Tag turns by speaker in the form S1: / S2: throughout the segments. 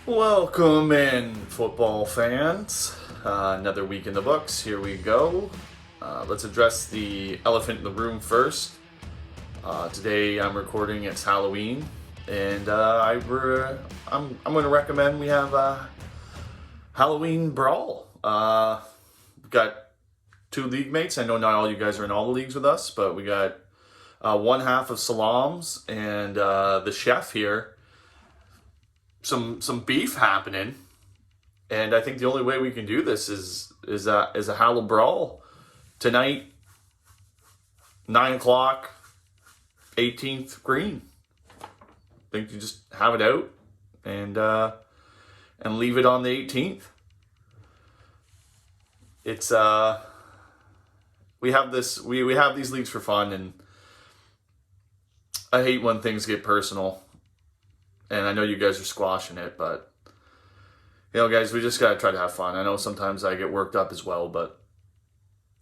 S1: Welcome in, football fans. Another week in the books. Here we go. Let's address the elephant in the room first. Today I'm recording. It's Halloween, and I'm going to recommend we have a Halloween brawl. We've got two league mates. I know not all you guys are in all the leagues with us, but we got one half of Salams and the chef here. Some beef happening, and I think the only way we can do this is a Hallow brawl tonight, 9:00, 18th green. I think you just have it out and leave it on the 18th. It's we have these leagues for fun, and I hate when things get personal. And I know you guys are squashing it, but, guys, we just got to try to have fun. I know sometimes I get worked up as well, but,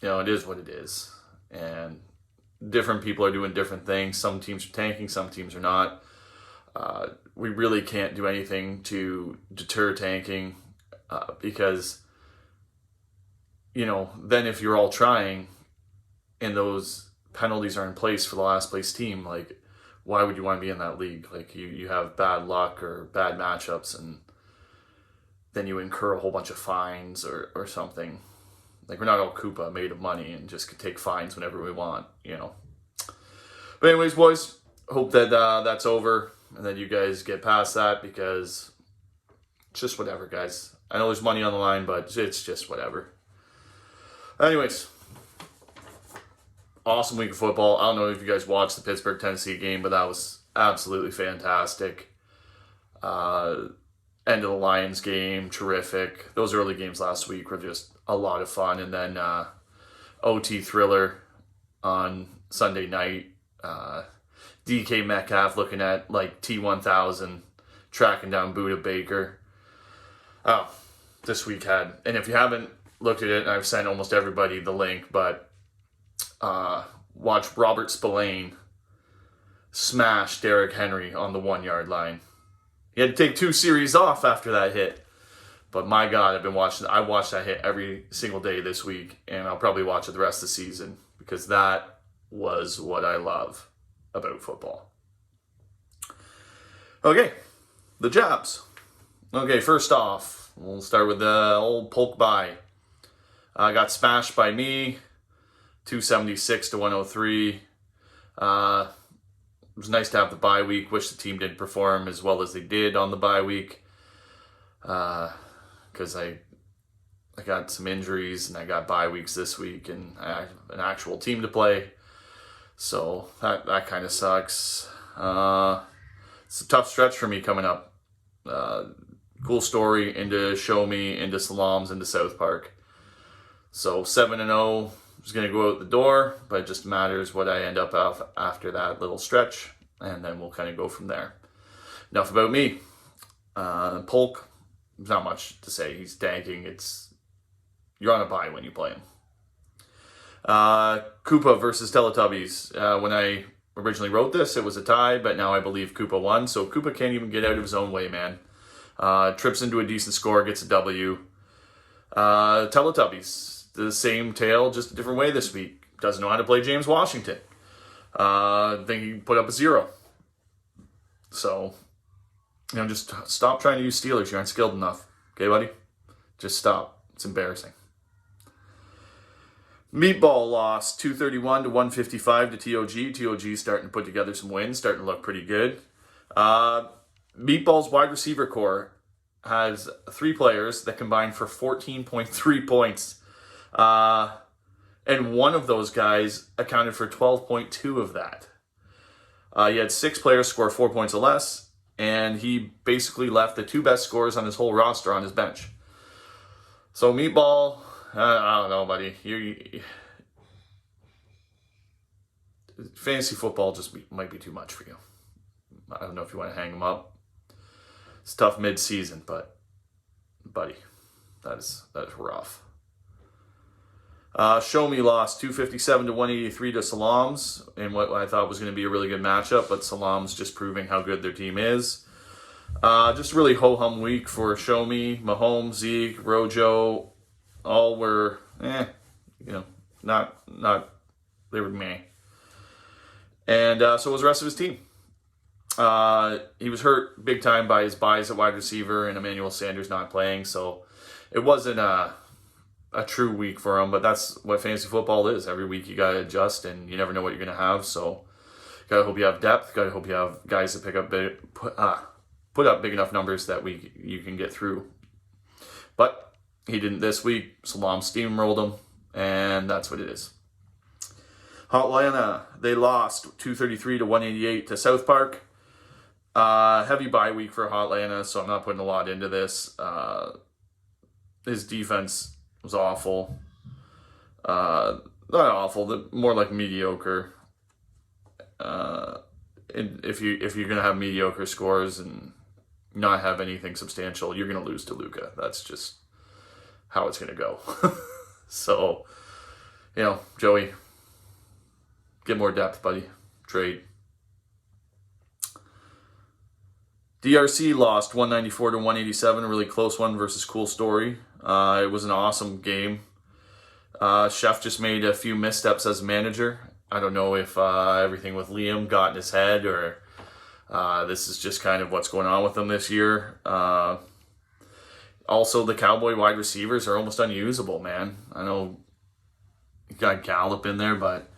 S1: it is what it is. And different people are doing different things. Some teams are tanking, some teams are not. We really can't do anything to deter tanking because, then if you're all trying and those penalties are in place for the last place team, why would you want to be in that league? You have bad luck or bad matchups, and then you incur a whole bunch of fines or something. We're not all Koopa made of money and just could take fines whenever we want, But anyways, boys, hope that that's over and that you guys get past that, because it's just whatever, guys. I know there's money on the line, but it's just whatever. Anyways, awesome week of football. I don't know if you guys watched the Pittsburgh-Tennessee game, but that was absolutely fantastic. End of the Lions game, terrific. Those early games last week were just a lot of fun. And then OT thriller on Sunday night. DK Metcalf looking at T1000, tracking down Buda Baker. Oh, this week had, and if you haven't looked at it, I've sent almost everybody the link, but watch Robert Spillane smash Derrick Henry on the 1-yard line. He had to take 2 series off after that hit. But my God, I watched that hit every single day this week, and I'll probably watch it the rest of the season, because that was what I love about football. Okay, the jabs. Okay, first off, we'll start with the old Polk bye. I got smashed by me. 276 to 103. It was nice to have the bye week. Wish the team didn't perform as well as they did on the bye week, because I got some injuries and I got bye weeks this week, and I have an actual team to play, so that kind of sucks. It's a tough stretch for me coming up. Cool story into Show Me, into Salams, into South Park. So 7-0. Is going to go out the door, but it just matters what I end up after that little stretch, and then we'll kind of go from there. Enough about me. Polk, there's not much to say. He's tanking. You're on a bye when you play him. Koopa versus Teletubbies. When I originally wrote this, it was a tie, but now I believe Koopa won, so Koopa can't even get out of his own way, man. Trips into a decent score, gets a W. Teletubbies. The same tale, just a different way this week. Doesn't know how to play James Washington. I think he put up a 0. So, just stop trying to use Steelers. You aren't skilled enough. Okay, buddy? Just stop. It's embarrassing. Meatball lost 231 to 155 to TOG. TOG starting to put together some wins, starting to look pretty good. Meatball's wide receiver core has 3 players that combine for 14.3 points. And one of those guys accounted for 12.2 of that. He had 6 players score 4 points or less, and he basically left the 2 best scorers on his whole roster on his bench. So Meatball, I don't know, buddy. Fantasy football just might be too much for you. I don't know if you want to hang him up. It's tough mid-season, but buddy, that is rough. Show Me lost 257 to 183 to Salams in what I thought was going to be a really good matchup, but Salams just proving how good their team is. Just really ho-hum week for Show Me, Mahomes, Zeke, Rojo. All were, not, they were meh. And so was the rest of his team. He was hurt big time by his buys at wide receiver and Emmanuel Sanders not playing, so it wasn't a true week for him, but that's what fantasy football is. Every week you gotta adjust, and you never know what you're gonna have, so gotta hope you have depth, gotta hope you have guys that put up big enough numbers that you can get through. But he didn't this week. Salam steamrolled him, and that's what it is. Atlanta, they lost 233 to 188 to South Park. Heavy bye week for Atlanta, so I'm not putting a lot into this. His defense was awful. Not awful, more like mediocre. And if you're gonna have mediocre scores and not have anything substantial, you're gonna lose to Luka. That's just how it's gonna go. So, Joey, get more depth, buddy. Trade. DRC lost 194 to 187, a really close one versus Cool Story. It was an awesome game. Chef just made a few missteps as manager. I don't know if everything with Liam got in his head or this is just kind of what's going on with him this year. Also, the Cowboy wide receivers are almost unusable, man. I know you got Gallup in there, but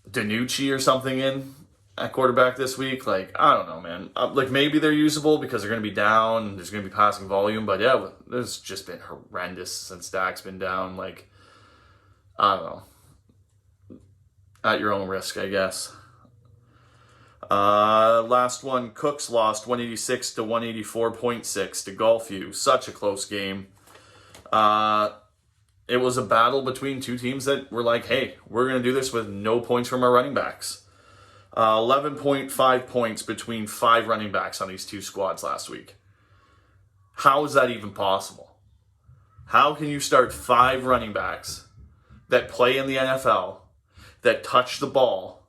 S1: Danucci or something in at quarterback this week. Like, I don't know, man. Like, maybe they're usable because they're going to be down. There's going to be passing volume. But, yeah, there's just been horrendous since Dak's been down. Like, I don't know. At your own risk, I guess. Last one, Cooks lost 186 to 184.6 to Golfview. Such a close game. It was a battle between two teams that were like, hey, we're going to do this with no points from our running backs. 11.5 points between 5 running backs on these two squads last week. How is that even possible? How can you start 5 running backs that play in the NFL, that touch the ball,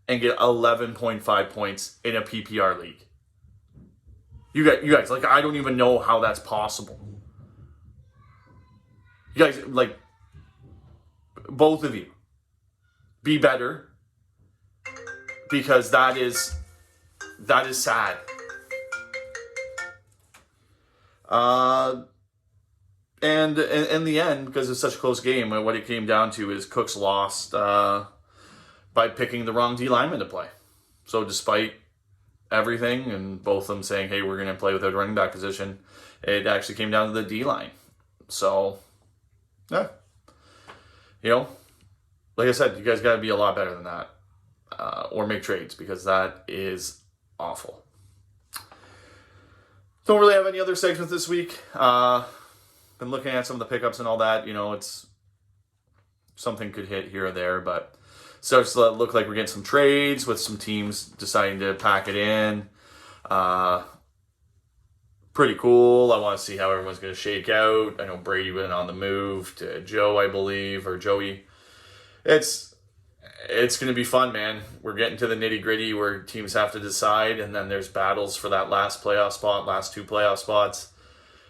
S1: and get 11.5 points in a PPR league? You guys, like, I don't even know how that's possible. You guys, like, both of you, be better. Because that is sad. And in the end, because it's such a close game, what it came down to is Cooks lost by picking the wrong D lineman to play. So despite everything and both of them saying, hey, we're going to play with a running back position, it actually came down to the D line. So, yeah. Like I said, you guys got to be a lot better than that. Or make trades, because that is awful. Don't really have any other segments this week. Been looking at some of the pickups and all that. It's something could hit here or there, but starts to look like we're getting some trades with some teams deciding to pack it in. Pretty cool. I want to see how everyone's going to shake out. I know Brady went on the move to Joe, I believe, or Joey. It's going to be fun, man. We're getting to the nitty-gritty where teams have to decide, and then there's battles for that last playoff spot, last 2 playoff spots.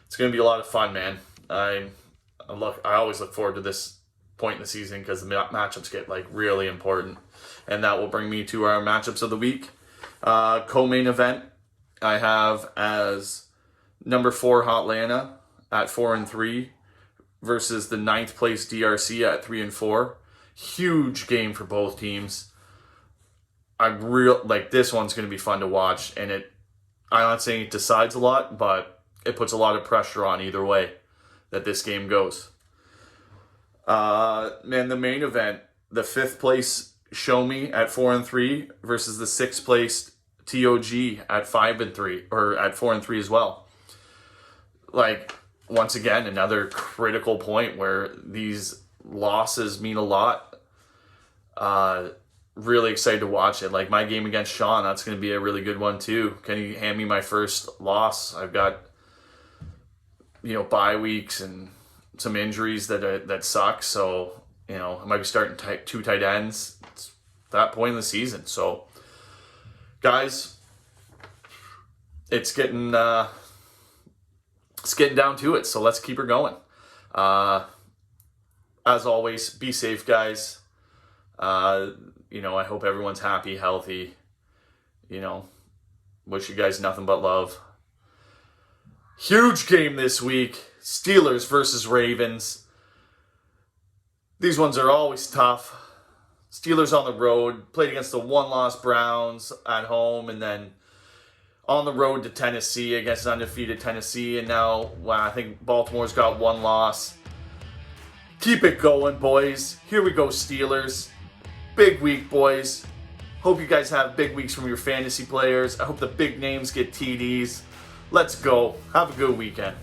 S1: It's going to be a lot of fun, man. I always look forward to this point in the season because the matchups get, like, really important, and that will bring me to our matchups of the week. Co-main event, I have as number 4 Hotlanta at 4-3 versus the 9th place DRC at 3-4. Huge game for both teams. This one's going to be fun to watch, and I'm not saying it decides a lot, but it puts a lot of pressure on either way that this game goes. The main event, the 5th place Show Me at 4-3 versus the 6th place TOG at 5-3, or at 4-3 as well. Like, once again, another critical point where these losses mean a lot. Really excited to watch it. Like, my game against Sean, that's going to be a really good one too. Can you hand me my first loss? I've got, bye weeks and some injuries that suck. So, I might be starting 2 tight ends. It's that point in the season. So, guys, it's getting down to it. So let's keep her going. As always, be safe, guys. I hope everyone's happy, healthy. Wish you guys nothing but love. Huge game this week. Steelers versus Ravens. These ones are always tough. Steelers on the road, played against the one-loss Browns at home, and then on the road to Tennessee against undefeated Tennessee. And now, I think Baltimore's got one loss. Keep it going, boys. Here we go, Steelers. Big week, boys. Hope you guys have big weeks from your fantasy players. I hope the big names get TDs. Let's go. Have a good weekend.